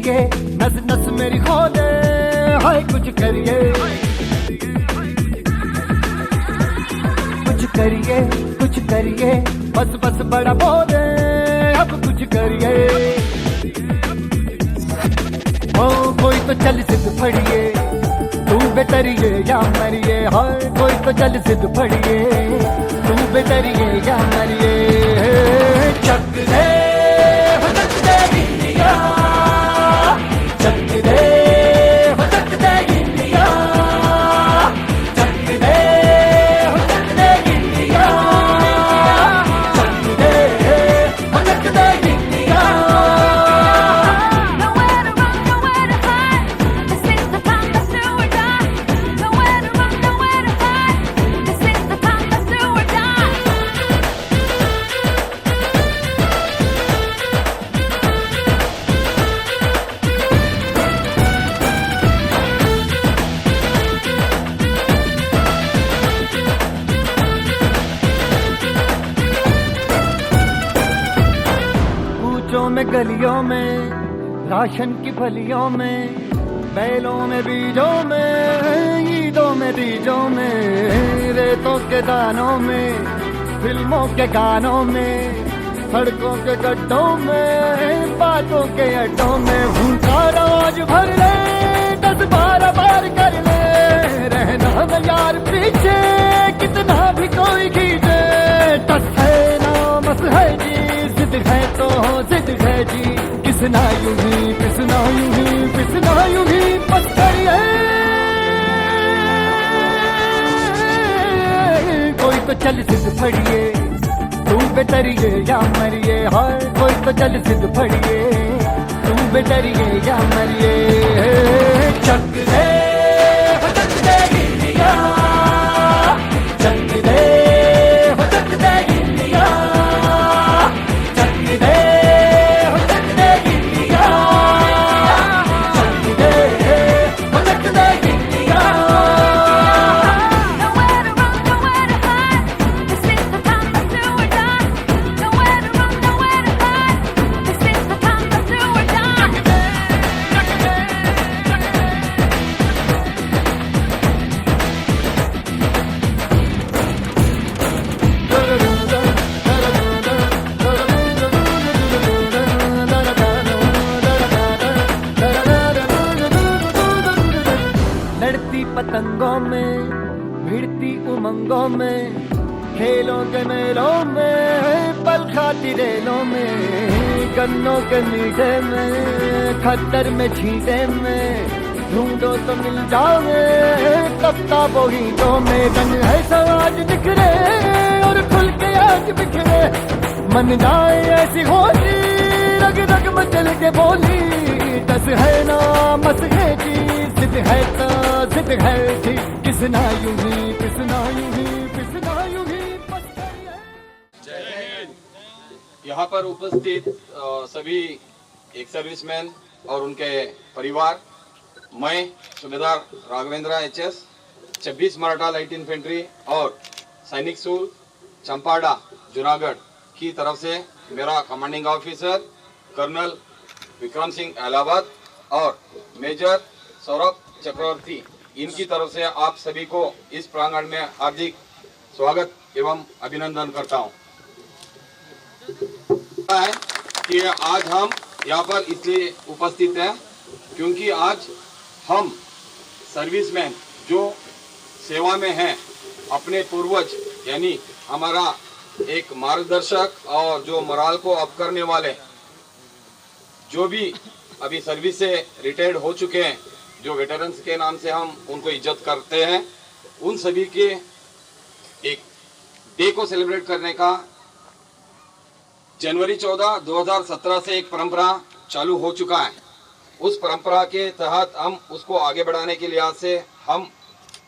करिए, नस नस मेरी खोले, हाय कुछ करिए, कुछ करिए, कुछ करिए, बस बस बड़ा बोले, अब कुछ करिए। ओ कोई तो चल सिद्ध फड़िए, तू बेतरिए या मरिए, हाय कोई तो चल सिद्ध फड़िए, तू बेतरिए या मरिए। चक दे हो चक दे इंडिया, चक दे हो चक दे इंडिया, चक दे हो चक दे इंडिया, चक दे हो चक दे इंडिया। में गलियों में, राशन की फलियों में, बैलों में बीजों में, ईदों में बीजों में, रेतों के दानों में, फिल्मों के गानों में, सड़कों के गड्ढों में, बातों के अड्डों में, भूखा रोज भर ले, 10-12 बार कर ले, रहना न यार पीछे, कितना भी कोई खींचे, टस है ना मस है जी, जिद है तो जिद है जी, किसना यूं ही पिसना यूं ही पिसना यूं ही बस करिए। कोई तो चल सिद्ध फड़िए, तू बेतरिए या मरिए, हाय कोई तो चल सिद्ध फड़िए, तू बेतरिए या मरिए। चक दे हो चक दे इंडिया, चक दे हो चक दे इंडिया, चक दे हो चक दे इंडिया, चक दे हो चक दे इंडिया। लड़ती पतंगों में, भिड़ती उमंगों में, खेलों के मेलों में, पल खाती रेलों में, गन्नों के मीठे में, खद्दर में छींटे में, ढूंढो तो मिल जाओगे, तफ्ता बोगीटों में, रंग है समाज बिखरे और खुल के आज बिखरे, मन जाए ऐसी होली, रग रग मचल के बोली, दस है ना मस है जी, जिद है तो जिद है जी, किसना यूं ही पिसना यूं ही पिसना यूं ही बस करिए। जय हिंद। यहाँ पर उपस्थित सभी एक सर्विसमैन और उनके परिवार, मैं सूबेदार Raghavendra HS 26 Maratha light infantry और सैनिक स्कूल चंपाड़ा जूनागढ़ की तरफ से मेरा commanding officer colonel Vikram Singh Allahabad और मेजर सौरभ चक्रवर्ती, इनकी तरफ से आप सभी को इस प्रांगण में हार्दिक स्वागत एवं अभिनंदन करता हूं। कि आज हम यहाँ पर इसलिए उपस्थित हैं क्योंकि आज हम सर्विसमैन जो सेवा में हैं, अपने पूर्वज यानी हमारा एक मार्गदर्शक और जो मोराल को अप करने वाले, जो भी अभी सर्विस से रिटायर्ड हो चुके हैं, जो वेटरन्स के नाम से हम उनको इज्जत करते हैं, उन सभी के एक डे को सेलिब्रेट करने का जनवरी 14, 2017 से एक परंपरा चालू हो चुका है। उस परंपरा के तहत हम उसको आगे बढ़ाने के लिहाज से हम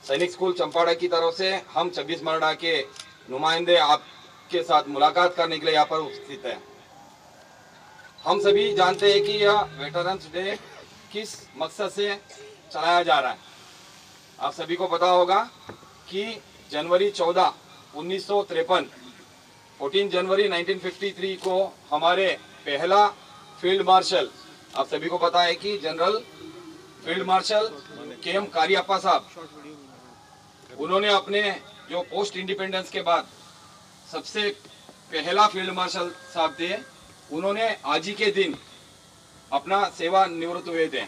सैनिक स्कूल चंपाड़ा की तरफ से हम 26 मराठा के नुमाइंदे आपके साथ मुलाकात करने के लिए यहाँ पर उपस्थित हैं। हम सभी जानते हैं कि यह वेटरन्स डे किस मकसद से चलाया जा रहा है। आप सभी को पता होगा कि जनवरी 14, 1953 14 जनवरी 1953 को हमारे पहला फील्ड मार्शल आप सभी को पता है कि general field marshal KM Kariappa साहब, उन्होंने अपने जो पोस्ट इंडिपेंडेंस के बाद सबसे पहला फील्ड मार्शल साहब थे, उन्होंने आज ही के दिन अपना सेवा निवृत्त हुए थे।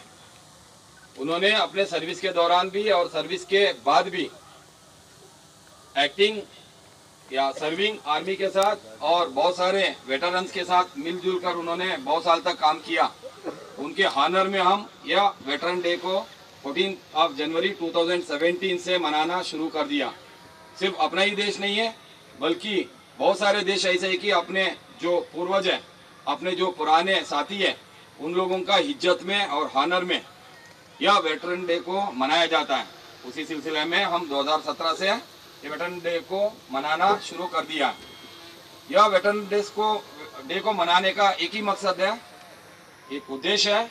उन्होंने अपने सर्विस के दौरान भी और सर्विस के बाद भी एक्टिंग या सर्विंग आर्मी के साथ और बहुत सारे वेटरन्स के साथ मिलजुल कर उन्होंने बहुत साल तक काम किया। उनके हानर में हम यह वेटरन डे को 14 जनवरी 2017 से मनाना शुरू कर दिया। सिर्फ अपना ही देश नहीं है, बल्कि बहुत सारे देश ऐसे हैं कि अपने जो पूर्वज हैं, अपने जो पुराने साथी हैं, उन लोगों का इज्जत में और हानर में यह वेटरन डे को मनाया जाता है। उसी सिलसिले में हम 2017 से ये वेटरन डे को मनाना शुरू कर दिया। यह वेटरन डे को मनाने का एक ही मकसद है, एक उद्देश्य है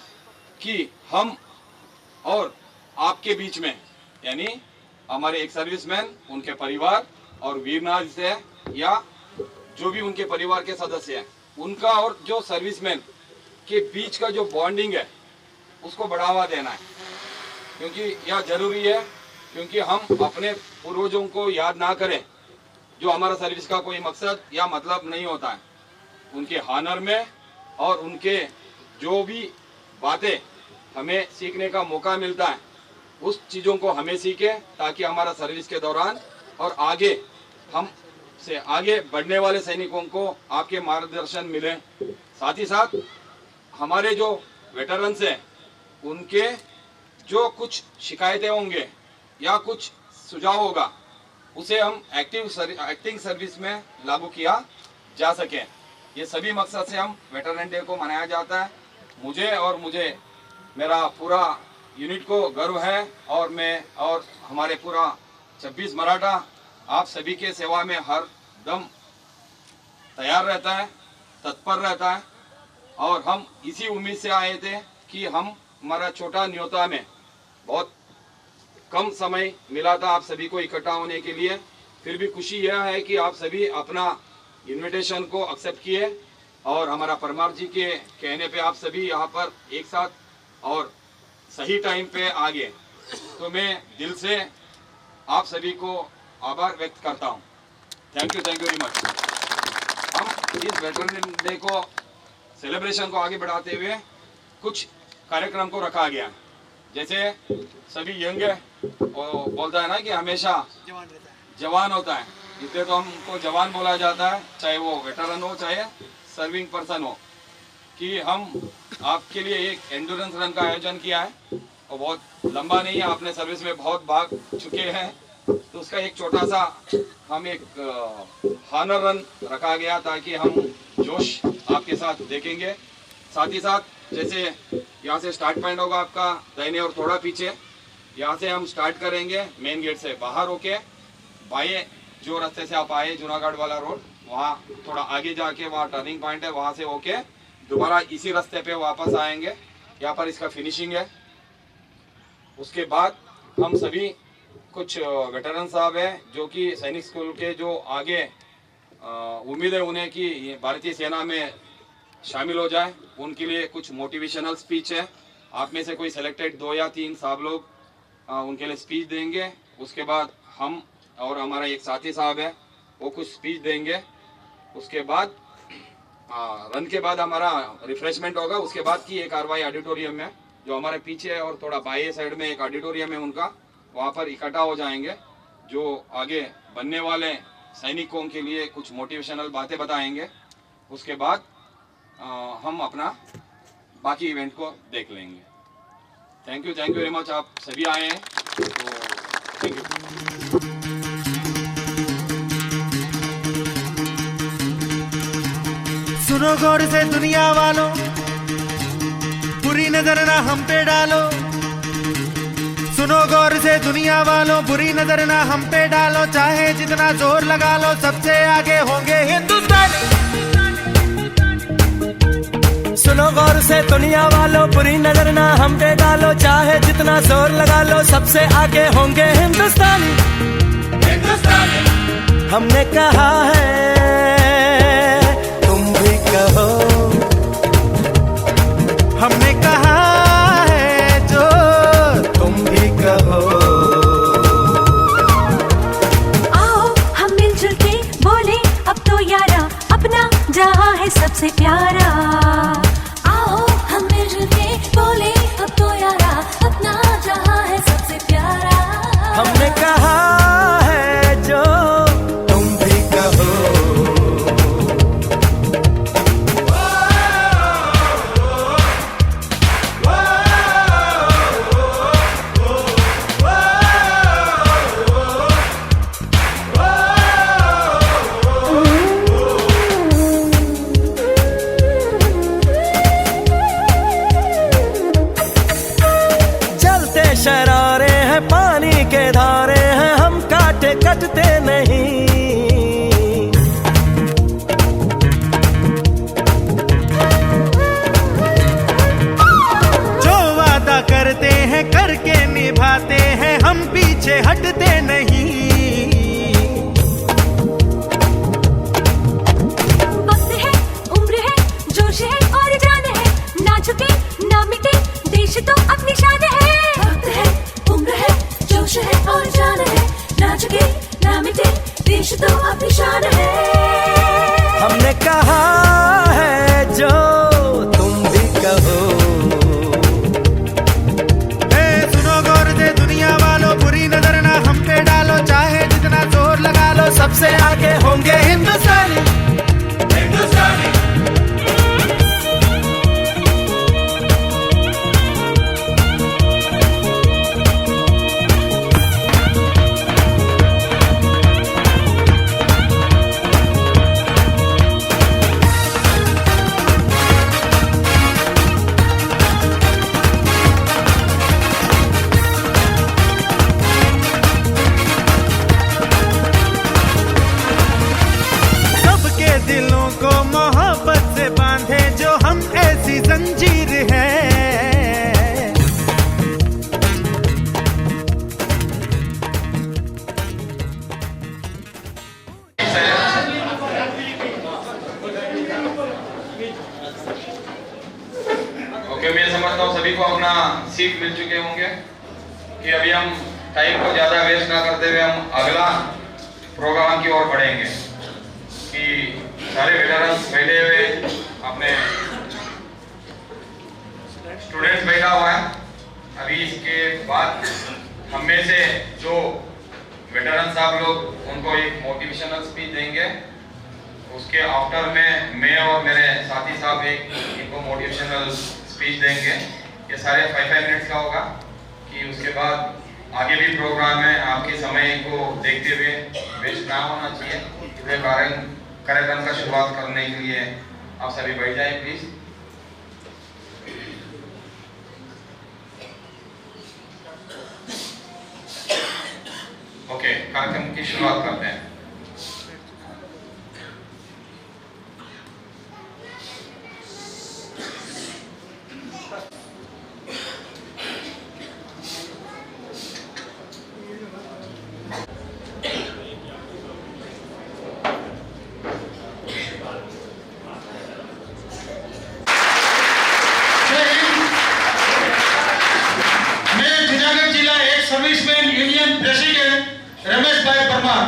कि हम और आपके बीच में, यानी हमारे एक सर्विसमैन, उनके परिवार और वीर नारी से या जो भी उनके परिवार के सदस्य हैं, उनका और जो सर्विसमैन के बीच का जो बॉन्डिंग है उसको बढ़ावा देना है। क्योंकि यह जरूरी है, क्योंकि हम अपने पूर्वजों को याद ना करें जो हमारा सर्विस का कोई मकसद या मतलब नहीं होता है। उनके हानर में और उनके जो भी बातें हमें सीखने का मौका मिलता है, उस चीज़ों को हमें सीखें, ताकि हमारा सर्विस के दौरान और आगे हम से आगे बढ़ने वाले सैनिकों को आपके मार्गदर्शन मिले। साथ ही साथ हमारे जो वेटरन्स हैं, उनके जो कुछ शिकायतें होंगे या कुछ सुझाव होगा, उसे हम एक्टिंग सर्विस में लागू किया जा सके। ये सभी मकसद से हम वेटरन डे को मनाया जाता है। मुझे मेरा पूरा यूनिट को गर्व है, और मैं और हमारे पूरा 26 मराठा आप सभी के सेवा में हर दम तैयार रहता है, तत्पर रहता है। और हम इसी उम्मीद से आए थे कि हमारा छोटा न्योता में बहुत कम समय मिला था आप सभी को इकट्ठा होने के लिए। फिर भी खुशी यह है कि आप सभी अपना इनविटेशन को एक्सेप्ट किए और हमारा परमार जी के कहने पे आप सभी यहाँ पर एक साथ और सही टाइम पे आ गए। तो मैं दिल से आप सभी को आभार व्यक्त करता हूँ। Thank you very much. हम इस वेटरन डे को सेलिब्रेशन को आगे बढ़ाते हुए कुछ कार्यक्रम को रखा गया। जैसे सभी यंग है, वो बोलता है ना कि हमेशा जवान होता है, इसलिए तो हमको जवान बोला जाता है, चाहे वो वेटरन हो चाहे सर्विंग पर्सन हो। कि हम आपके लिए एक एंडोरेंस रन का आयोजन किया है, और बहुत लंबा नहीं है, आपने सर्विस में बहुत भाग चुके हैं, तो उसका एक छोटा सा हम एक हानर रन रखा गया, ताकि हम जोश आपके साथ देखेंगे। साथ ही साथ जैसे यहाँ से स्टार्ट पॉइंट होगा आपका दाहिने और थोड़ा पीछे, यहाँ से हम स्टार्ट करेंगे मेन गेट से बाहर होके, बाएं जो रास्ते से आप आए जूनागढ़ वाला रोड, वहाँ थोड़ा आगे जाके वहाँ टर्निंग पॉइंट है, वहाँ से होके दोबारा इसी रास्ते पे वापस आएंगे। यहाँ पर इसका फिनिशिंग है। उसके बाद हम सभी कुछ वेटरन साहब हैं जो कि सैनिक स्कूल के जो आगे उम्मीद है उन्हें कि भारतीय सेना में शामिल हो जाए, उनके लिए कुछ मोटिवेशनल स्पीच है। आप में से कोई सिलेक्टेड 2 या 3 साहब लोग उनके लिए स्पीच देंगे। उसके बाद हम और हमारा एक साथी साहब है, वो कुछ स्पीच देंगे। उसके बाद रन के बाद हमारा रिफ्रेशमेंट होगा। उसके बाद की एक कार्रवाई ऑडिटोरियम में, जो हमारे पीछे है और थोड़ा बाएं साइड में एक ऑडिटोरियम है उनका, वहाँ पर इकट्ठा हो जाएंगे, जो आगे बनने वाले सैनिकों के लिए कुछ मोटिवेशनल बातें बताएंगे। उसके बाद हम अपना बाकी इवेंट को देख लेंगे। Thank you very much. आप सभी आए हैं, तो थैंक यू। सुनो गौर से दुनिया वालों, बुरी नजर ना हम पे डालो। सुनो गौर से दुनिया वालों, बुरी नजर ना हम पे डालो। चाहे जितना जोर लगा लो, सबसे आगे होंगे हिंदुस्तानी। सुनो गौर से दुनिया वालों, बुरी नजर ना हम पे डालो। चाहे जितना जोर लगा लो, सबसे आगे होंगे हिंदुस्तानी। हमने कहा है, तुम भी कहो। हमने कहा शरारे हैं, पानी के धारे हैं, हम काटे कटते नहीं। जो वादा करते हैं करके निभाते हैं, हम पीछे हटते नहीं। वक्त है, उम्र है, जोश है और जान है, ना झुके ना मिटे देश तो अपनी शान है। वक्त है, उम्र है, जोश है और जान है, ना झुके ना मिटे देश तो अपनी शान है। हमने कहा है जो तुम भी कहो। सुनो गौर से दुनिया वालों, बुरी नजर ना हम पे डालो, चाहे जितना जोर लगा लो, सबसे आगे होंगे हिंदुस्तानी। दिलों को मोहब्बत से बांधे जो हम ऐसी जंजीर है। ओके, मैं समझता हूँ सभी को अपना सीट मिल चुके होंगे कि अभी हम टाइम को ज्यादा वेस्ट ना करते हुए हम अगला प्रोग्राम की ओर बढ़ेंगे। कि सारे वेटरन्स बैठे हुए, अपने स्टूडेंट्स बैठा हुआ है। अभी इसके बाद हम में से जो वेटरन्स आप लोग, उनको एक मोटिवेशनल स्पीच देंगे। उसके आफ्टर में मैं और मेरे साथी साहब एक इनको मोटिवेशनल स्पीच देंगे। ये सारे 5-5 मिनट्स का होगा। कि उसके बाद आगे भी प्रोग्राम है, आपके समय को देखते हुए वेस्ट ना होना चाहिए। इसके कारण कार्यक्रम का शुरुआत करने के लिए आप सभी बैठ जाएं प्लीज। ओके, कार्यक्रम की शुरुआत करते हैं। सर्विसमैन यूनियन प्रेसिडेंट रमेश भाई परमार,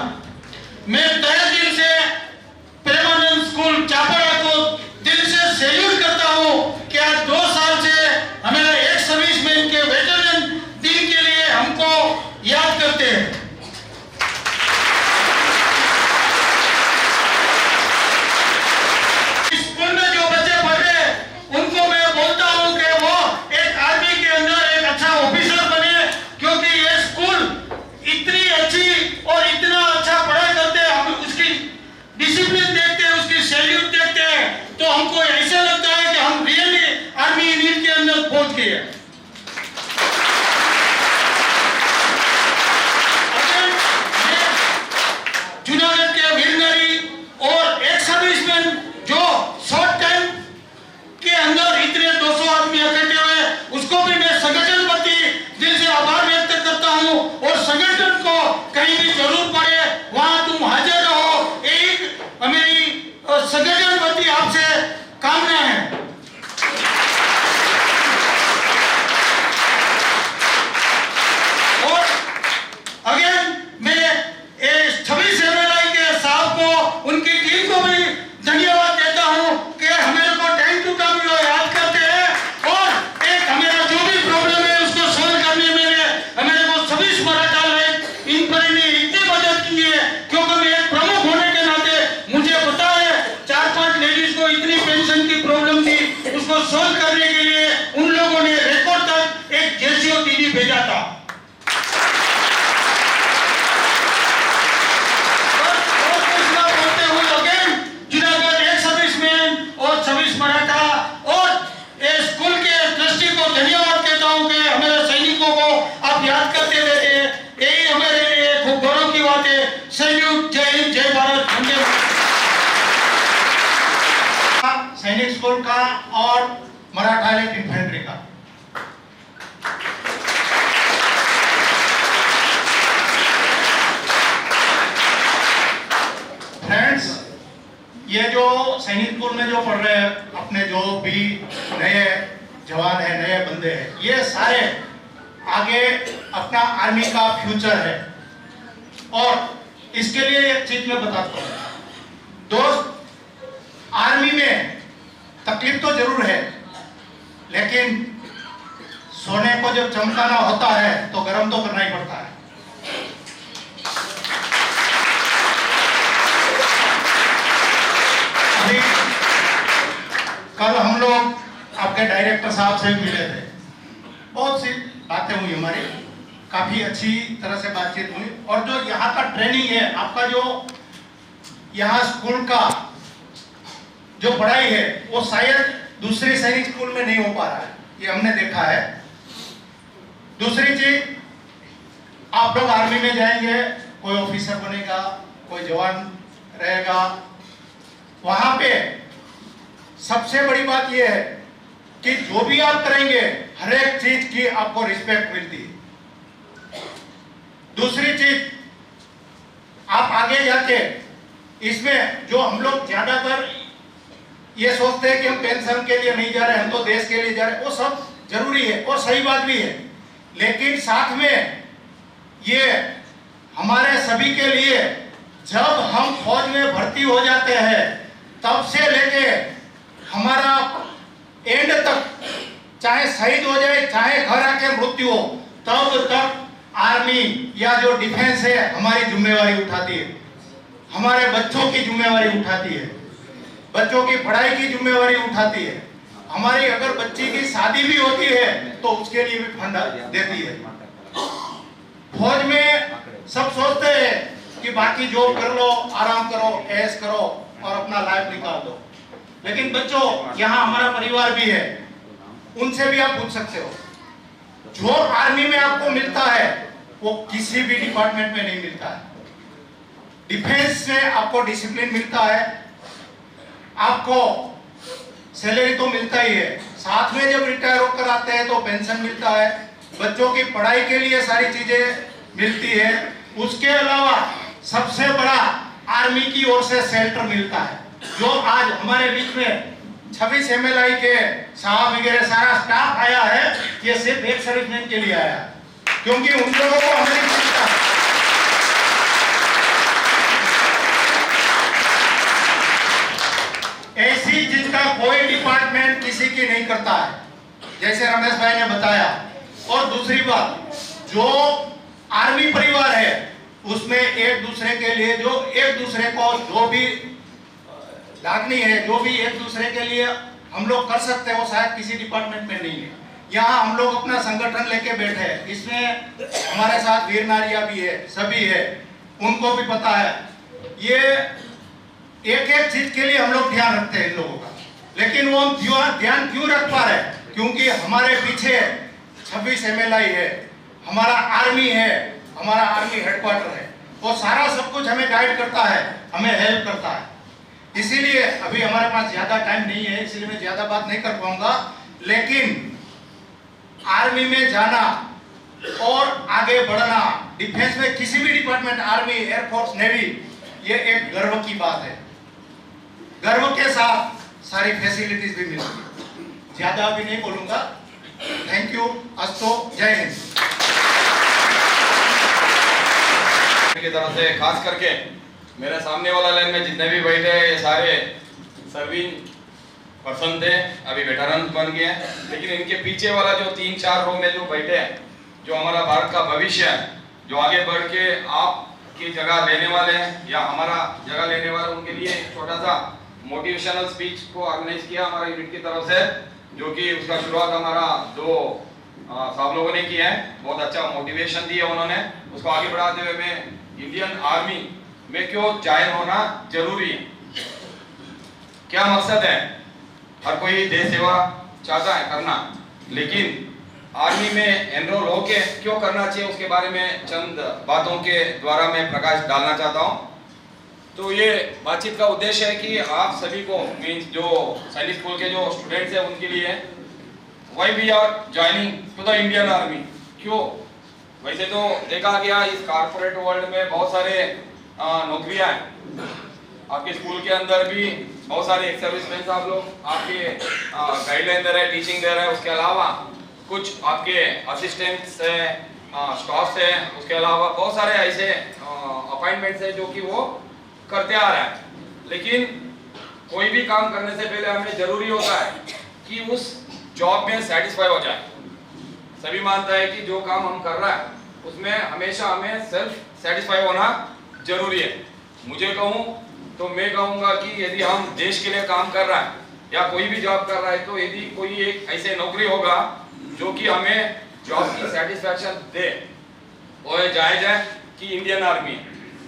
मैं तहे दिल से प्रेमानंद स्कूल चापड़ा को दिल से सैल्यूट करता हूं कि आज 2 साल से हमारे एक सर्विसमैन के वेटरन दिन के लिए हमको याद करते हैं। स्कूल में जो बच्चे पढ़ रहे हैं उनको मैं बोलता हूं कि वो एक आर्मी के अंदर एक अच्छा ऑफिसर बने, क्योंकि ये स्कूल इतनी अच्छी और इतना अच्छा पढ़ाई करते हैं। हम उसकी डिसिप्लिन देखते हैं, उसकी सैल्यूट देखते हैं, तो हमको ऐसा लगता है कि हम रियली आर्मी यूनिट के अंदर पहुंच गए हैं। जूनागढ़ के वीरनारी और एक सर्विसमैन जो शॉर्ट टाइम के अंदर इतने 200 आदमी इकट्ठे हुए, उसको भी मैं संगठन प्रति दिल से आभार व्यक्त करता हूं। और संगठन को कहीं भी जरूरत पड़े वहां तुम हाजिर रहो, एक मेरी संगठन प्रति आपसे कामना है। और अगेन मैं छवि सेवालाई के साहब को, उनकी टीम को भी धन्यवाद देता हूं कि हमें को टाइम टू टाइम याद करते हैं और एक हमारा जो भी प्रॉब्लम है उसको सॉल्व करने में हमारे को सभी मराठा लाइक इन पर इतनी मदद की है। क्योंकि मैं एक प्रमुख होने के नाते मुझे पता है 4-5 लेडीज को इतनी पेंशन की प्रॉब्लम थी, उसको सॉल्व करने के लिए उन लोगों ने रिकॉर्ड तक एक जेसीओ टीवी भेजा था। मराठा और स्कूल के ट्रस्टी को धन्यवाद कहता हूं कि हमारे सैनिकों को कोर का और मराठा लाइट इन्फेंट्री का। फ्रेंड्स, ये जो सैनिक स्कूल में जो पढ़ रहे हैं अपने जो भी नए जवान है, नए बंदे हैं, ये सारे आगे अपना आर्मी का फ्यूचर है। और इसके लिए एक चीज मैं बताता हूँ दोस्त, आर्मी में तकलीफ तो जरूर है, लेकिन सोने को जब चमकाना होता है तो गर्म तो करना ही पड़ता है। अभी कल हम लोग आपके डायरेक्टर साहब से मिले थे, बहुत सी बातें हुई हमारी, काफी अच्छी तरह से बातचीत हुई। और जो यहाँ का ट्रेनिंग है, आपका जो यहाँ स्कूल का जो पढ़ाई है, वो शायद दूसरे सैनिक स्कूल में नहीं हो पा रहा है, ये हमने देखा है। दूसरी चीज, आप लोग आर्मी में जाएंगे, कोई ऑफिसर बनेगा, कोई जवान रहेगा, वहां पे सबसे बड़ी बात यह है कि जो भी आप करेंगे हर एक चीज की आपको रिस्पेक्ट मिलती है। दूसरी चीज, आप आगे जाके इसमें जो हम लोग ज्यादातर ये सोचते हैं कि हम पेंशन के लिए नहीं जा रहे, हम तो देश के लिए जा रहे हैं, वो सब जरूरी है और सही बात भी है, लेकिन साथ में ये हमारे सभी के लिए, जब हम फौज में भर्ती हो जाते हैं तब से लेके हमारा एंड तक, चाहे शहीद हो जाए चाहे घर आके मृत्यु हो, तब तक आर्मी या जो डिफेंस है हमारी जिम्मेवारी उठाती है, हमारे बच्चों की जिम्मेवारी उठाती है, बच्चों की पढ़ाई की जिम्मेवारी उठाती है। हमारी अगर बच्ची की शादी भी होती है तो उसके लिए भी फंड देती है। फौज में सब सोचते हैं कि बाकी जॉब कर लो, आराम करो, ऐश करो और अपना लाइफ निकाल दो, लेकिन बच्चों यहाँ हमारा परिवार भी है, उनसे भी आप पूछ सकते हो। जो आर्मी में आपको मिलता है वो किसी भी डिपार्टमेंट में नहीं मिलता है। डिफेंस में आपको डिसिप्लिन मिलता है, आपको सैलरी तो मिलता ही है, साथ में जब रिटायर होकर आते हैं तो पेंशन मिलता है, बच्चों की पढ़ाई के लिए सारी चीजें मिलती है। उसके अलावा सबसे बड़ा आर्मी की ओर से शेल्टर मिलता है, जो आज हमारे बीच में 26 MLI के साहब वगैरह सारा स्टाफ आया है, ये सिर्फ एक सर्विसमैन के लिए आया, क्योंकि उन लोगों को हमें मिलता है। ऐसी चीज का कोई डिपार्टमेंट किसी की नहीं करता है, जैसे रमेश भाई ने बताया। और दूसरी बात, जो आर्मी परिवार है उसमें एक दूसरे के लिए, जो एक दूसरे को जो भी लागनी है, जो भी एक दूसरे के लिए हम लोग कर सकते हैं, वो शायद किसी डिपार्टमेंट में नहीं है। यहाँ हम लोग अपना संगठन लेके बैठे हैं, इसमें हमारे साथ वीर नारिया भी है, सभी है, उनको भी पता है। ये एक एक चीज के लिए हम लोग ध्यान रखते हैं इन लोगों का, लेकिन वो हम ध्यान क्यों रख पा रहे हैं? क्योंकि हमारे पीछे 26 MLI है, हमारा आर्मी है, हमारा आर्मी हेडक्वार्टर है, वो सारा सब कुछ हमें गाइड करता है, हमें हेल्प करता है। इसीलिए अभी हमारे पास ज्यादा टाइम नहीं है, इसलिए मैं ज्यादा बात नहीं कर पाऊंगा, लेकिन आर्मी में जाना और आगे बढ़ना, डिफेंस में किसी भी डिपार्टमेंट, आर्मी, एयरफोर्स, नेवी, ये एक गर्व की बात है। गर्व के साथ सारी फैसिलिटीज भी मिलती है। ज्यादा अभी नहीं बोलूंगा। Thank you. अस्तु। जय हिंद। की तरफ से खास करके मेरे सामने वाला लाइन में जितने भी बैठे हैं, ये सारे सर्विंग पर्सन थे, अभी वेटरन बन गए हैं, लेकिन इनके पीछे वाला जो 3-4 रो में जो बैठे हैं, जो हमारा भारत का भविष्य है, जो आगे बढ़ के आपकी जगह लेने वाले हैं या हमारा जगह लेने वाले, उनके लिए एक छोटा सा मोटिवेशनल स्पीच को ऑर्गेनाइज किया हमारा यूनिट की तरफ से, जो कि उसका शुरुआत हमारा 2 साहब लोगों ने किया है। बहुत अच्छा मोटिवेशन दिया उन्होंने। उसको आगे बढ़ाते हुए मैं इंडियन आर्मी में क्यों ज्वाइन होना जरूरी है, क्या मकसद है, हर कोई देश सेवा चाहता है करना, लेकिन आर्मी में एनरोल होके क्यों करना चाहिए, उसके बारे में चंद बातों के द्वारा मैं प्रकाश डालना चाहता हूं। तो ये बातचीत का उद्देश्य है कि आप सभी को मीन्स जो सैनिक स्कूल के जो स्टूडेंट्स हैं उनके लिए why we are joining to the Indian army. क्यों? वैसे तो देखा गया इस कॉर्पोरेट वर्ल्ड में बहुत सारे नौकरियां हैं। आपके स्कूल के अंदर भी बहुत सारे एक्स सर्विसमैन आप लोग आपके गाइडलाइन दे रहे हैं, टीचिंग दे रहे हैं। उसके अलावा कुछ आपके असिस्टेंट्स हैं, स्टाफ्स हैं, उसके अलावा बहुत सारे ऐसे अपॉइंटमेंट्स हैं जो कि वो करते आ रहा है। लेकिन कोई भी काम करने से पहले हमें जरूरी होता है कि उस जॉब में सेटिस्फाई हो जाए। सभी मानता है कि जो काम हम कर रहा है उसमें हमेशा हमें सेल्फ सेटिस्फाई होना जरूरी है। मुझे कहूँ तो मैं कहूँगा कि यदि हम देश के लिए काम कर रहा है या कोई भी जॉब कर रहा है, तो यदि कोई एक ऐसे नौकरी होगा जो कि हमें जॉब की सेटिस्फैक्शन दे, वो जायज है कि इंडियन आर्मी।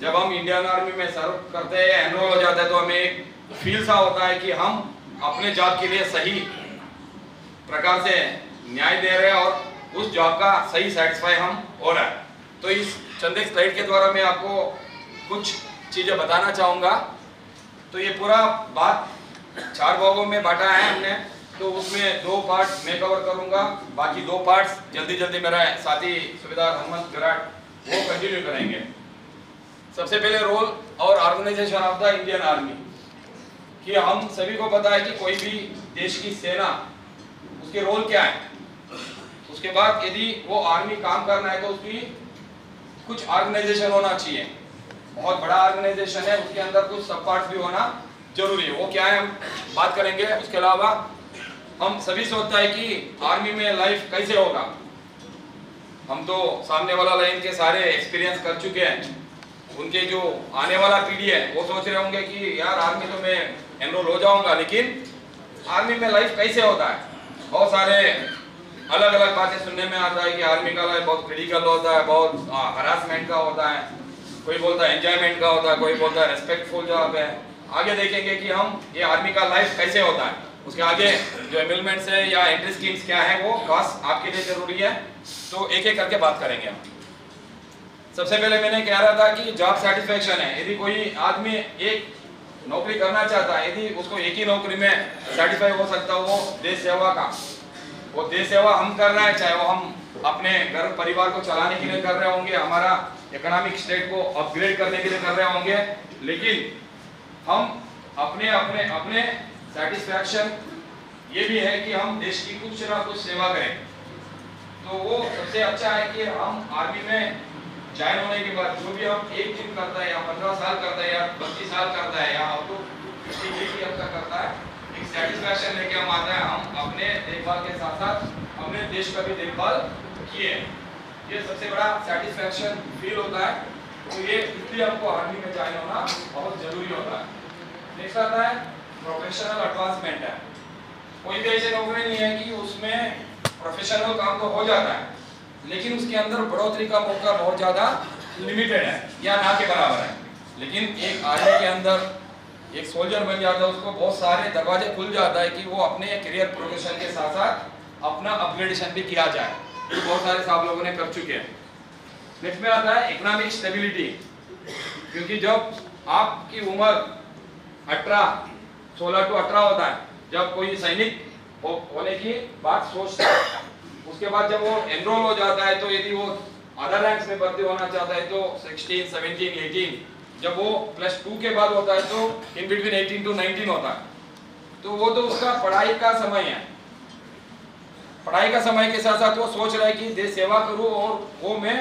जब हम इंडियन आर्मी में सर्व करते हैं, एनरोल हो जाते हैं, तो हमें एक फील सा होता है कि हम अपने जॉब के लिए सही प्रकार से न्याय दे रहे हैं और उस जॉब का सही सेटिस्फाई हम हो रहा है। तो इस चंद एक स्लाइड के द्वारा मैं आपको कुछ चीजें बताना चाहूँगा। तो ये पूरा बात 4 भागों में बांटा है हमने, तो उसमें 2 पार्ट मैं कवर करूँगा, बाकी 2 पार्ट्स जल्दी जल्दी मेरा साथी सुबेदार मोहम्मद विराट वो कंटिन्यू करेंगे। सबसे पहले रोल और organisation of the Indian army, कि हम सभी को पता है कि कोई भी देश की सेना उसके रोल क्या है। उसके बाद यदि वो आर्मी काम करना है तो उसकी कुछ ऑर्गेनाइजेशन होना चाहिए। बहुत बड़ा ऑर्गेनाइजेशन है, उसके अंदर कुछ सब पार्ट्स भी होना जरूरी है। वो क्या है हम बात करेंगे। उसके अलावा हम सभी सोचता है कि आर्मी में लाइफ कैसे होगा। हम तो सामने वाला लाइन के सारे एक्सपीरियंस कर चुके हैं। उनके जो आने वाला पीढ़ी है वो सोच रहे होंगे कि यार आर्मी तो मैं एनरोल हो जाऊंगा, लेकिन आर्मी में लाइफ कैसे होता है। बहुत सारे अलग अलग बातें सुनने में आता है कि आर्मी का लाइफ बहुत क्रिटिकल होता है, बहुत हरासमेंट का होता है, कोई बोलता है एंजॉयमेंट का होता है, कोई बोलता है रेस्पेक्टफुल जॉब है। आगे देखेंगे कि हम ये आर्मी का लाइफ कैसे होता है। उसके आगे जो एमिलमेंट्स है या एंट्री स्कीम्स क्या है वो खास आपके लिए जरूरी है। तो एक एक करके बात करेंगे हम। सबसे पहले मैंने कह रहा था कि जॉब सेटिस्फेक्शन है। यदि कोई आदमी एक नौकरी करना चाहता है, यदि उसको एक ही नौकरी में सेटिस्फाई हो सकता है, वो देश सेवा का, वो देश सेवा हम कर रहे हैं, चाहे वो हम अपने घर परिवार को चलाने के लिए कर रहे होंगे, हमारा इकोनॉमिक स्टेट को अपग्रेड करने के लिए कर रहे होंगे, लेकिन हम अपने अपने अपने सेटिस्फैक्शन ये भी है कि हम देश की कुछ ना कुछ सेवा करें। तो वो सबसे अच्छा है कि हम आर्मी में ज्वाइन होने के बाद जो भी हम एक दिन करता है या 15 साल करता है या 25 साल करता है या अब तो 50 ईयर तक करता है, एक सेटिस्फैक्शन लेके हम आता है। हम अपने देखभाल के साथ साथ अपने देश का भी देखभाल किए, ये सबसे बड़ा सेटिस्फैक्शन फील होता है। तो ये इसलिए हमको आर्मी में ज्वाइन होना बहुत जरूरी होता है। नेक्स्ट आता है प्रोफेशनल एडवांसमेंट है। कोई भी ऐसी नौकरी नहीं है कि उसमें प्रोफेशनल काम तो हो जाता है, लेकिन उसके अंदर बढ़ोतरी का मौका बहुत ज़्यादा लिमिटेड है या ना के बराबर है। लेकिन एक आर्मी के अंदर एक सोल्जर बन जाता है, उसको बहुत सारे दरवाजे खुल जाता है कि वो अपने करियर प्रोग्रेशन के साथ साथ अपना अपग्रेडेशन भी किया जाए। तो बहुत सारे साहब लोगों ने कर चुके हैं। नेक्स्ट में आता है इकोनॉमिक स्टेबिलिटी, क्योंकि जब आपकी उम्र 16 to 18 होता है, जब कोई सैनिक होने की बात सोचता है, उसके बाद जब वो एनरोल हो जाता है, तो यदि वो अदर रैंक्स में भर्ती होना चाहता है तो 16, 17, 18, जब वो +2 के बाद होता है तो इन बिटवीन 18 to 19 होता है। तो वो तो उसका पढ़ाई का समय है। पढ़ाई का समय के साथ साथ वो सोच रहा है कि देश सेवा करूं और वो मैं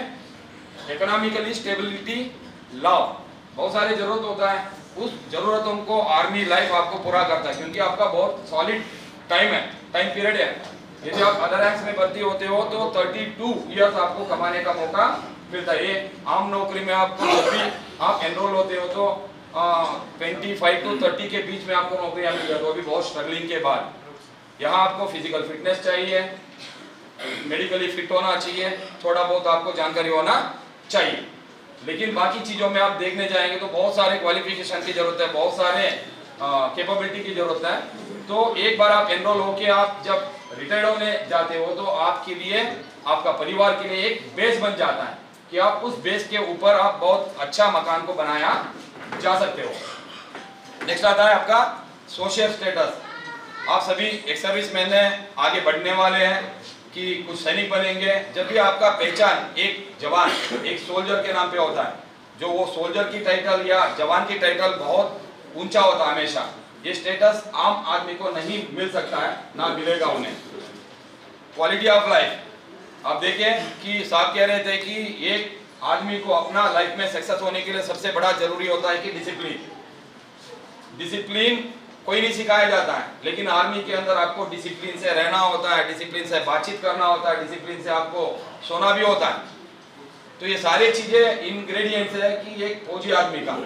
इकोनॉमिकली स्टेबिलिटी लाओ। बहुत सारी जरूरत होता है, उस जरूरतों को आर्मी लाइफ आपको पूरा करता है, क्योंकि आपका बहुत सॉलिड टाइम पीरियड है। यदि आप अदर रैंक्स में भर्ती होते हो तो 32 ईयर्स आपको कमाने का मौका मिलता है। ये आम नौकरी में आपको जब भी आप एनरोल होते हो तो 25 to 30 के बीच में आपको नौकरियां मिल जाती है, वो भी बहुत स्ट्रगलिंग के बाद। यहाँ आपको फिजिकल फिटनेस चाहिए, मेडिकली फिट होना चाहिए, थोड़ा बहुत आपको जानकारी होना चाहिए। लेकिन बाकी चीज़ों में आप देखने जाएंगे तो बहुत सारे क्वालिफिकेशन की जरूरत है, बहुत सारे कैपेबिलिटी की जरूरत है। तो एक बार आप एनरोल होके आप जब रिटायर्ड होने जाते हो तो आपके लिए, आपका परिवार के लिए एक बेस बन जाता है कि आप उस बेस के ऊपर आप बहुत अच्छा मकान को बनाया जा सकते हो। नेक्स्ट आता है आपका सोशल स्टेटस। आप सभी एक सर्विसमैन हैं, आगे बढ़ने वाले हैं कि कुछ सैनिक बनेंगे। जब भी आपका पहचान एक जवान, एक सोल्जर के नाम पे होता है, जो वो सोल्जर की टाइटल या जवान की टाइटल बहुत ऊंचा होता है हमेशा। ये स्टेटस आम आदमी को नहीं मिल सकता है, ना मिलेगा उन्हें। क्वालिटी ऑफ लाइफ, आप देखें कि साहब कह रहे थे कि एक आदमी को अपना लाइफ में सक्सेस होने के लिए सबसे बड़ा जरूरी होता है कि डिसिप्लिन। डिसिप्लिन कोई नहीं सिखाया जाता है, लेकिन आर्मी के अंदर आपको डिसिप्लिन से रहना होता है, डिसिप्लिन से बातचीत करना होता है, डिसिप्लिन से आपको सोना भी होता है। तो ये सारी चीजें इंग्रेडिएंट्स है कि एक फौजी आदमी का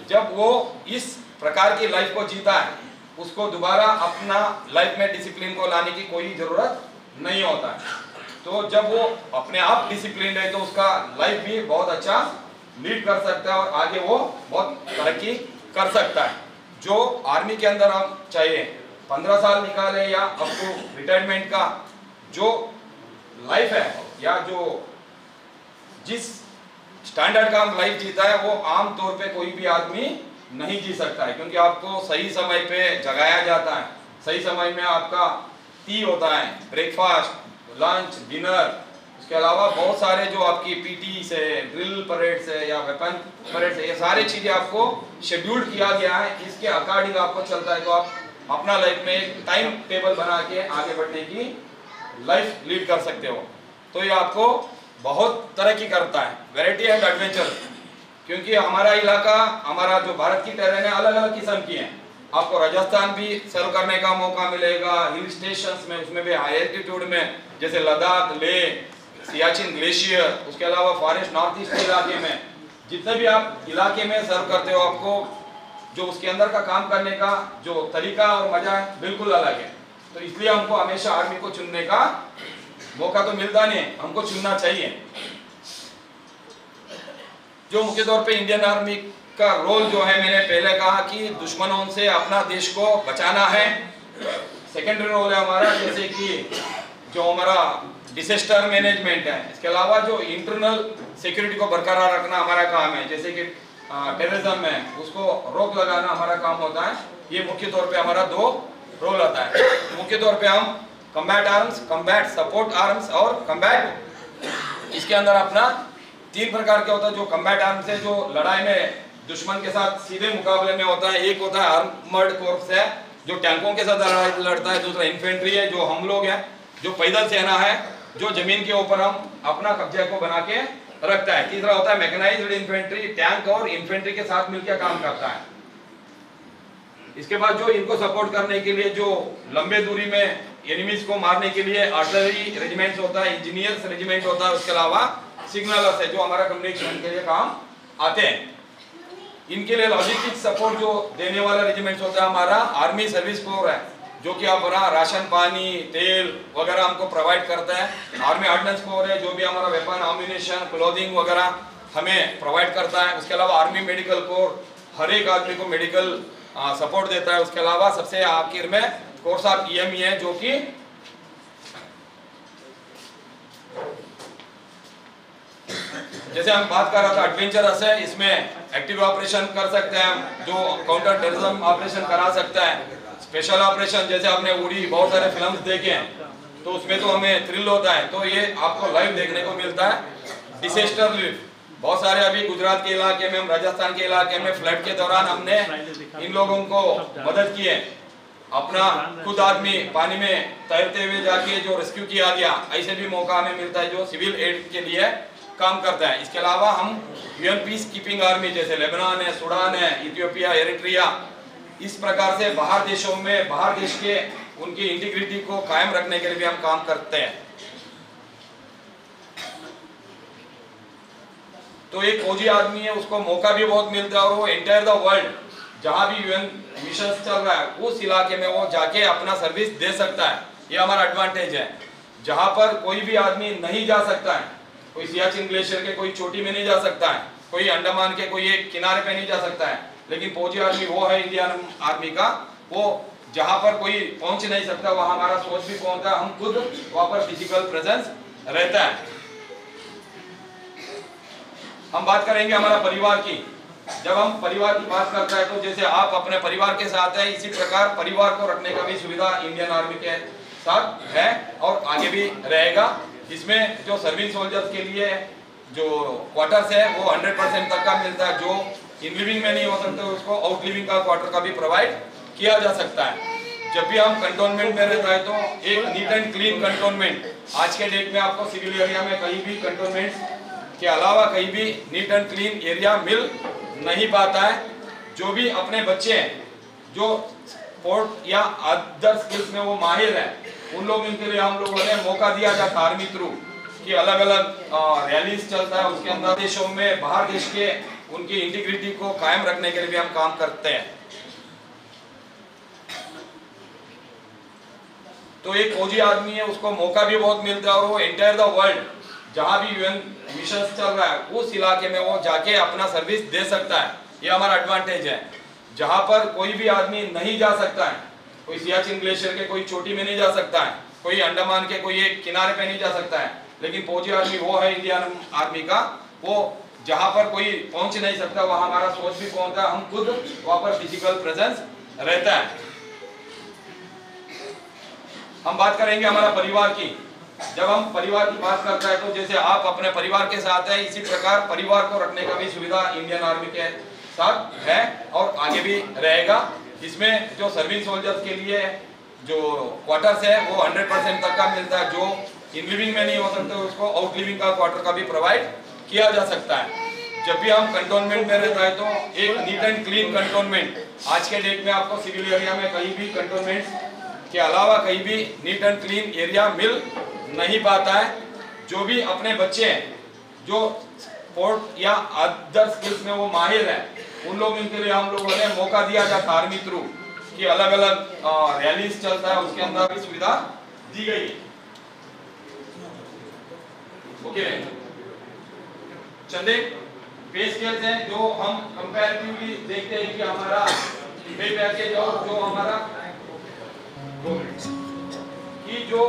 जब वो इस प्रकार की लाइफ को जीता है, उसको दोबारा अपना लाइफ में डिसिप्लिन को लाने की कोई जरूरत नहीं होता है। तो जब वो अपने आप डिसिप्लिन है तो उसका लाइफ भी बहुत अच्छा लीड कर सकता है और आगे वो बहुत तरक्की कर सकता है। जो आर्मी के अंदर हम चाहिए 15 साल निकाले या अप टू रिटायरमेंट का जो लाइफ है या जो जिस स्टैंडर्ड का हम लाइफ जीता है, वो आम तौर पे कोई भी आदमी नहीं जी सकता है, क्योंकि आपको सही समय पे जगाया जाता है, सही समय में आपका टी होता है, ब्रेकफास्ट, लंच, डिनर, उसके अलावा बहुत सारे जो आपकी पीटी से, ड्रिल परेड से या वेपन परेड से, ये सारी चीजें आपको शेड्यूल किया गया है, इसके अकॉर्डिंग आपको चलता है। तो आप अपना लाइफ में एक टाइम टेबल बना के आगे बढ़ने की लाइफ लीड कर सकते हो। तो ये आपको बहुत तरक्की करता है, वैरायटी एंड एडवेंचर, क्योंकि हमारा इलाका, हमारा जो भारत की टेरेन है अलग अलग किस्म की है। आपको राजस्थान भी सर्व करने का मौका मिलेगा, हिल स्टेशंस में, उसमें भी हाई एल्टीट्यूड में, जैसे लद्दाख, लेह, सियाचिन ग्लेशियर, उसके अलावा फॉरेस्ट नॉर्थ ईस्ट इलाके में, जितने भी आप इलाके में सर्व करते हो, आपको जो उसके अंदर का काम करने का जो तरीका और मजा है बिल्कुल अलग है। तो इसलिए हमको हमेशा आर्मी को चुनने का मौका तो मिलता नहीं, हमको चुनना चाहिए। जो मुख्य तौर पे इंडियन आर्मी का रोल जो है, मैंने पहले कहा कि दुश्मनों से अपना देश को बचाना है। सेकेंडरी रोल है हमारा, जैसे कि जो हमारा डिसेस्टर मैनेजमेंट है, इसके अलावा जो इंटरनल सिक्योरिटी को बरकरार रखना हमारा काम है, जैसे कि टेररिज्म है उसको रोक लगाना हमारा काम होता है। ये मुख्य तौर पे हमारा 2 रोल आता है। मुख्य तौर पे हम combat arms, combat support arms और कम्बैट, इसके अंदर अपना 3 प्रकार के होता है। जो कम्बैट आर्म्स है, जो लड़ाई में दुश्मन के साथ सीधे मुकाबले में होता है। एक होता है आर्मर्ड कोर्प्स है, जो टैंकों के साथ लड़ाई लड़ता है। दूसरा इन्फेंट्री है, जो हम लोग हैं, जो पैदल सेना है, जो जमीन के ऊपर हम अपना कब्जे को बना के रखता है। तीसरा होता है मैकेनाइज्ड इन्फेंट्री, टैंक और इन्फेंट्री के साथ मिलकर काम करता है। इसके बाद जो इनको सपोर्ट करने के लिए, जो लंबे दूरी में एनिमीज को मारने के लिए आर्टिलरी रेजिमेंट्स होता है, इंजीनियर्स रेजिमेंट होता है, उसके अलावा सिग्नलर्स है जो हमारा कम्युनिकेशन के लिए काम आते हैं। इनके लिए लॉजिस्टिक सपोर्ट जो देने वाला रेजिमेंट्स होता है हमारा आर्मी सर्विस कोर है, जो कि हमारा राशन पानी, तेल वगैरह हमको प्रोवाइड करता है। आर्मी ऑर्डिनेंस कोर है, जो भी हमारा वेपन, एम्युनिशन, क्लोथिंग वगैरह हमें प्रोवाइड करता है। उसके अलावा आर्मी मेडिकल कोर हर एक आदमी को मेडिकल सपोर्ट देता है। उसके अलावा सबसे आखिर में कोर्स ऑफ EME है, जो कि जैसे हम बात कर रहा था एडवेंचरस है, इसमें एक्टिव ऑपरेशन कर सकते हैं हम, जो काउंटर टेररिज्म ऑपरेशन करा सकता है। स्पेशल ऑपरेशन, जैसे आपने उड़ी बहुत सारे फिल्म्स देखे हैं, तो उसमें तो हमें थ्रिल होता है, तो ये आपको लाइव देखने को मिलता है। डिसेस्टर रिलीफ, बहुत सारे अभी गुजरात के इलाके में, हम राजस्थान के इलाके में फ्लड के दौरान हमने इन लोगों को मदद की है। अपना खुद आदमी पानी में तैरते हुए जाके जो रेस्क्यू किया गया, ऐसे भी मौका हमें मिलता है जो सिविल एड के लिए काम करता है। इसके अलावा हम UN पीस कीपिंग आर्मी, जैसे लेबनान है, सूडान है, इथियोपिया, एरिट्रिया, इस प्रकार से बाहर देशों में, बाहर देश के उनकी इंटीग्रिटी को कायम रखने के लिए भी हम काम करते हैं। तो एक फौजी आदमी है, उसको मौका भी बहुत मिलता है और वो एंटायर द वर्ल्ड जहां भी UN मिशन चल रहा है उस इलाके में वो जाके अपना सर्विस दे सकता है। ये हमारा एडवांटेज है। जहां पर कोई भी आदमी नहीं जा सकता है, कोई सियाचिन ग्लेशियर के कोई चोटी में नहीं जा सकता है, कोई अंडमान के कोई एक किनारे पे नहीं जा सकता है, लेकिन फौजी आदमी वो है इंडियन आर्मी का, वो जहां पर कोई पहुंच नहीं सकता वहां हमारा सोच भी पहुंचता है, हम खुद वहां पर फिजिकल प्रेजेंस रहता है। हम बात करेंगे हमारा परिवार की। जब हम परिवार की बात करते हैं तो जैसे आप अपने परिवार के साथ हैं, इसी प्रकार परिवार को रखने का भी सुविधा इंडियन आर्मी के साथ है और आगे भी रहेगा। इसमें जो सर्विस सोल्जर्स के लिए जो क्वार्टर्स है वो 100% तक का मिलता है। जो इन लिविंग में नहीं हो सकते उसको आउट लिविंग का क्वार्टर का भी प्रोवाइड किया जा सकता है। जब भी हम कंटोनमेंट में रहता है तो एक नीट एंड क्लीन कंटोनमेंट, आज के डेट में आपको सिविल एरिया में कहीं भी कंटोनमेंट के अलावा कहीं भी नीट एंड क्लीन एरिया मिल नहीं पाता है। जो भी अपने बच्चे हैं जो स्पोर्ट या अदर स्किल्स में वो माहिर है, उन लोगों के लिए हम लोगों ने मौका दिया जाता आर्मी थ्रू कि अलग अलग रैलीज चलता है, उसके अंदर देशों में बाहर देश के उनकी इंटीग्रिटी को कायम रखने के लिए भी हम काम करते हैं। तो एक फौजी आदमी है, उसको मौका भी बहुत मिलता है और वो एंटायर द वर्ल्ड जहां भी यूएन मिशन चल रहा है उस इलाके में वो जाके अपना सर्विस दे सकता है। ये हमारा एडवांटेज है। जहां पर कोई भी आदमी नहीं जा सकता है, कोई सियाचिन ग्लेशियर के कोई चोटी में नहीं जा सकता है, कोई अंडमान के कोई एक किनारे पे नहीं जा सकता है, लेकिन फौजी आदमी वो है इंडियन आर्मी का, वो जहां पर कोई पहुंच नहीं सकता वहां हमारा सोच भी पहुंचता है, हम खुद वहां पर फिजिकल प्रेजेंस रहता है। हम बात करेंगे हमारा परिवार की। जब हम परिवार की बात करते हैं तो जैसे आप अपने परिवार के साथ हैं, इसी प्रकार परिवार को रखने का भी सुविधा इंडियन आर्मी के साथ है और आगे भी रहेगा। इसमें जो सर्विस सोल्जर्स के लिए जो क्वार्टर्स है वो 100% तक का मिलता है। जो इन लिविंग में नहीं हो सकते उसको आउट लिविंग का क्वार्टर का भी प्रोवाइड किया जा सकता है। जब भी हम कंटोनमेंट में रहता है तो एक नीट एंड क्लीन कंटोनमेंट, आज के डेट में आपको सिविल एरिया में कहीं भी कंटोनमेंट के अलावा कहीं भी नीट एंड क्लीन एरिया मिल नहीं पाता है। जो भी अपने बच्चे हैं जो स्पोर्ट या अदर स्किल्स में वो माहिर है, उन लोगों के लिए हम लोगों ने मौका दिया जाता आर्मी थ्रू कि अलग अलग रैलीज चलता है, उसके अंदर भी सुविधा दी गई है। ओके, चंदे पे स्केल्स हैं जो हम कंपैरेटिवली देखते हैं कि हमारा पे पैकेज और जो हमारा कि जो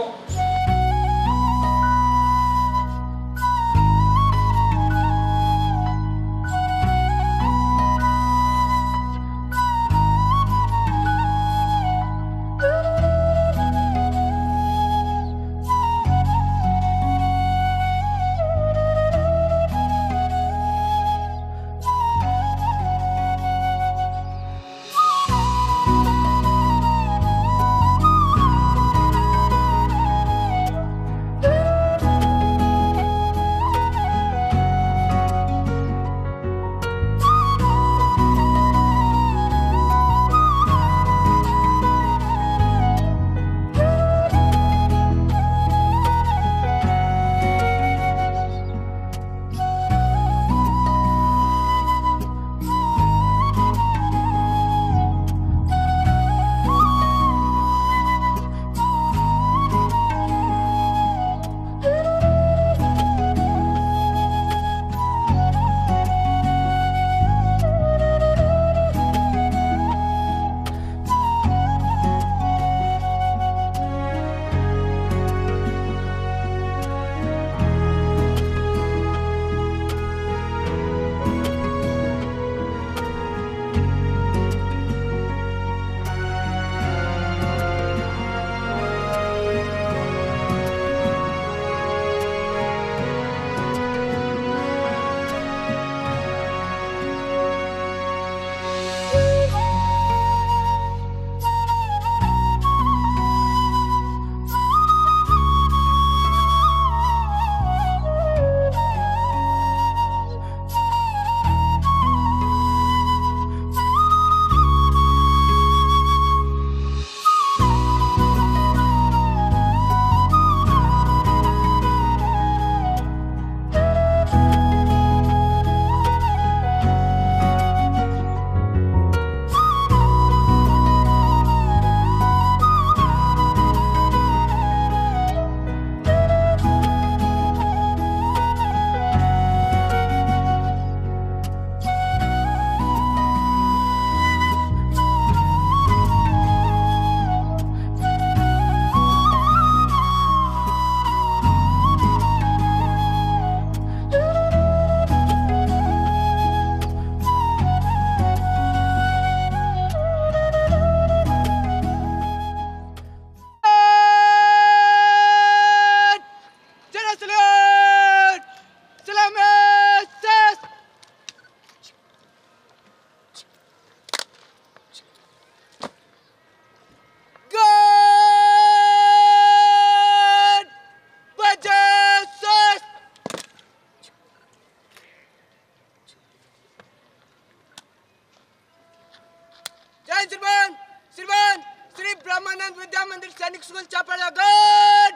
ब्रह्मानंद विद्या मंदिर सैनिक स्कूल चापड़ागढ़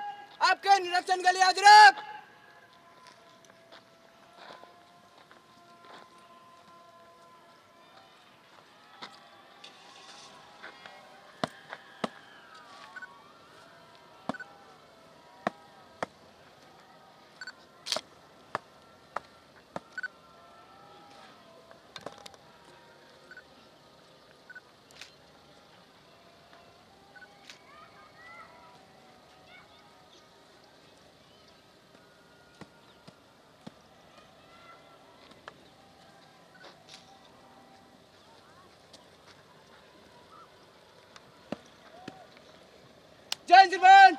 आपके निरीक्षण के लिए हाजिर। जय श्रीमान।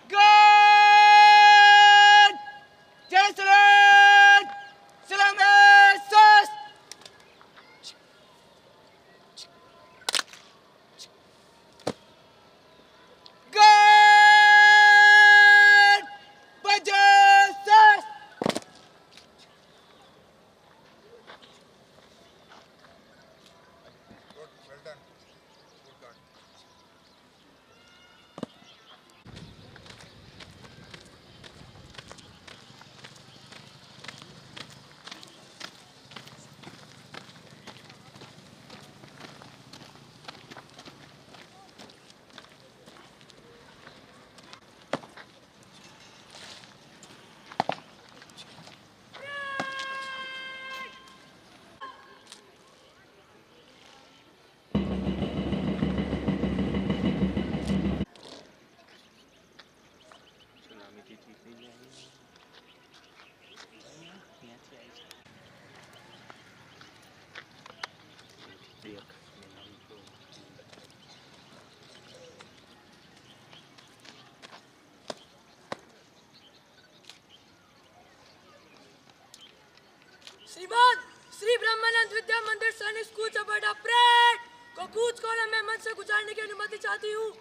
गॉड जय श्रीमान। सलाम सस गॉड बजस श्रीमान श्री ब्रह्मानंद विद्या मंदिर सैनिक स्कूल चपड़ा परेड को कूच कॉलम में मंच से गुजारने की अनुमति चाहती हूँ।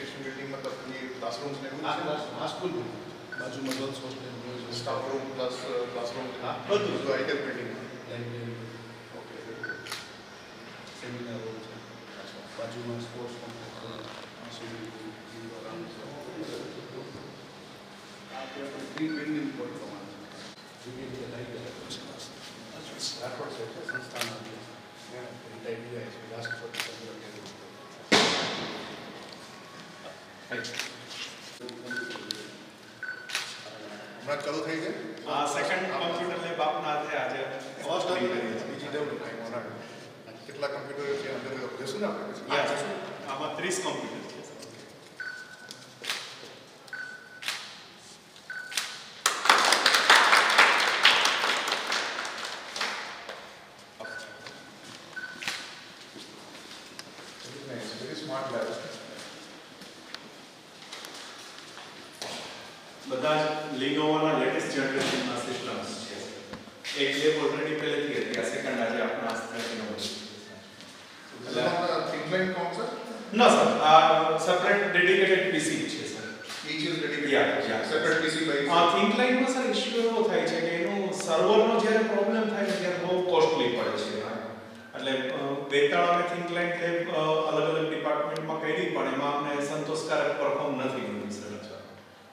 एजुकेशन बिल्डिंग मतलब ये क्लासरूम्स ने स्कूल बाजूમાં girls hostel staff room plus classroom બધું જો આઈટેલ બિલ્ડિંગ ઓકે સેમિનાર રૂમ છે બાજુમાં સ્પોર્ટ્સ કોમ્પ્લેક્સ ગ્રીન બિલ્ડિંગ પર પ્રમાણ જુગી લાઈક રાજકોટ છે સંસ્થાના ટાઈપ છે લાસ્ટ ફોટો હમણાં ચાલુ થઈ ગયા સેકન્ડ કમ્પ્યુટર લેબ આપના હાથે આજે ફર્સ્ટ બીજી ડેવલપમેન્ટ કેટલા કમ્પ્યુટર છે અંદર જશું ને આપણે આમાં 30 કમ્પ્યુટર છે બધા લિનોવાના લેટેસ્ટ જનરેશનના સિસ્ટમ્સ છે એક લેબ ઓલરેડી પહેલેથી હતી આ સેકન્ડ આજે આપણા આસ્થાનો થિંકલાઇન કોણ સર નો સર આ સેપરેટ ડેડિકેટેડ પીસી છે sir each is dedicated separate PC by આ થિંકલાઇનમાં સર ઇશ્યુ એવો થાય છે કે એનું સર્વરનો જ્યારે પ્રોબ્લેમ થાય ત્યારે બહુ કોસ્ટલી પડે છે એટલે બે ત્રણ અમે થિંકલાઇન લેબ અલગ અલગ ડિપાર્ટમેન્ટમાં કરી પણ એમાં અમને સંતોષકારક પરફોર્મ નથી થયું સર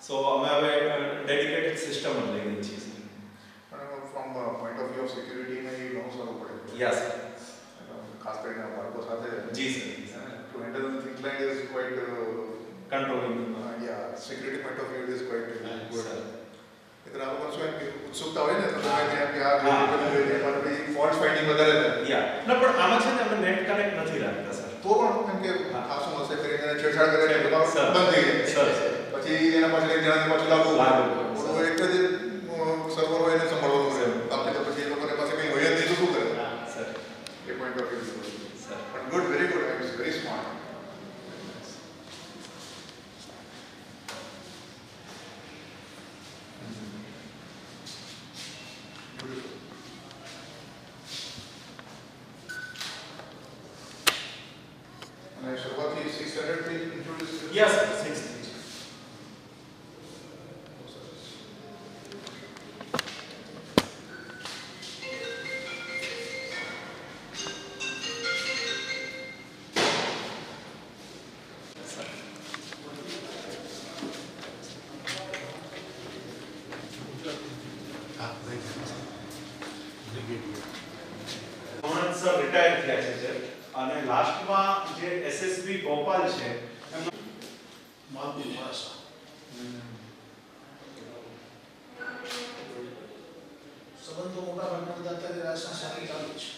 સો અમે હવે ડેડિકેટેડ સિસ્ટમ જ લઈ છીએ from point of view of security में ये बहुत सारा पड़ेगा યસ खास करके बाળકો સાથે જી sir to handle things like this is quite controlling yeah security point of view is quite good इतना लोगों को स्वयं उत्सुकता હોય ને તો તમે ત્યાં કે આ એમાં બી ફોલ્ટ ફાઇન્ડિંગ વધારે થાય યા ના પણ આમાં છે ને અમે નેટ કનેક્ટ નથી રાખતા સર તો પણ એમ કે ખાસું હશે કરીને છેડછાડ કરે છે તો બંધ થઈ જાય સર પછી એના પાછળ એક જણાની પાછળ લાગવું તો એક જ સર્વર હોય એને સંભાળવાનું રહે આપણે તો પછી એ લોકોને પાસે કંઈ હોય જ નહીં તો શું કરે સર એ point of view sir but good very good it's very smart અને શરૂઆતથી 600 થી ઇન્ટ્રોડ્યુસ યસ 6 સર રિટાયર થયા છે સર અને લાસ્ટમાં જે એસએસબી ભોપાલ છે માધુ માસા સંબંધો મોટા ભાગના બધા અત્યારે રાજસ્થાન સાથે ચાલુ છે